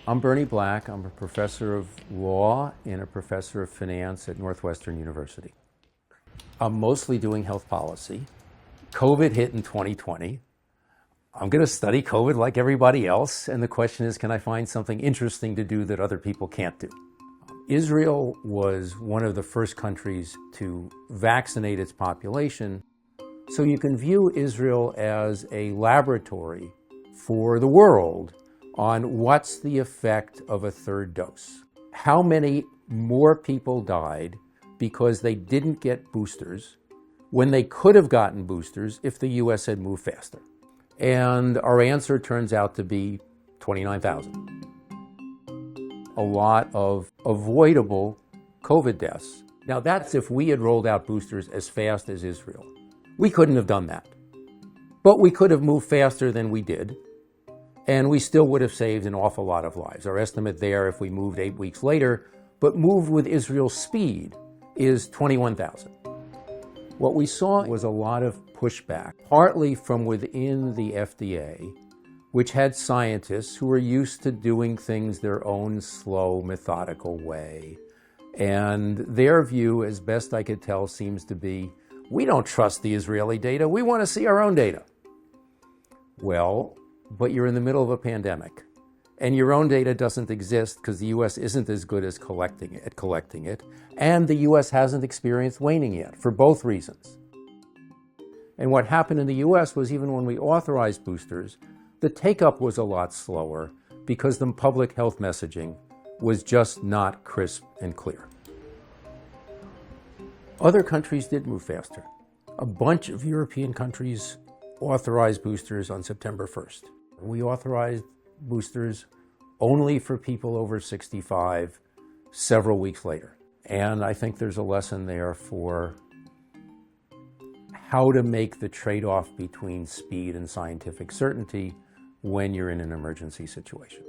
I'm Bernie Black. I'm a professor of law and a professor of finance at Northwestern University. I'm mostly doing health policy. COVID hit in 2020. I'm going to study COVID like everybody else, and the question is, can I find something interesting to do that other people can't do? Israel was one of the first countries to vaccinate its population, so you can view Israel as a laboratory for the world on what's the effect of a third dose. How many more people died because they didn't get boosters when they could have gotten boosters if the US had moved faster? And our answer turns out to be 29,000. A lot of avoidable COVID deaths. Now that's if we had rolled out boosters as fast as Israel. We couldn't have done that. But we could have moved faster than we did, and we still would have saved an awful lot of lives. Our estimate there, if we moved 8 weeks later, but moved with Israel's speed, is 21,000. What we saw was a lot of pushback, partly from within the FDA, which had scientists who were used to doing things their own slow, methodical way. And their view, as best I could tell, seems to be, we don't trust the Israeli data, we want to see our own data. Well, but you're in the middle of a pandemic, and your own data doesn't exist because the US isn't as good as collecting it, and the US hasn't experienced waning yet, for both reasons. And what happened in the US was, even when we authorized boosters, the take-up was a lot slower because the public health messaging was just not crisp and clear. Other countries did move faster. A bunch of European countries authorized boosters on September 1st. We authorized boosters only for people over 65 several weeks later. And I think there's a lesson there for how to make the trade-off between speed and scientific certainty when you're in an emergency situation.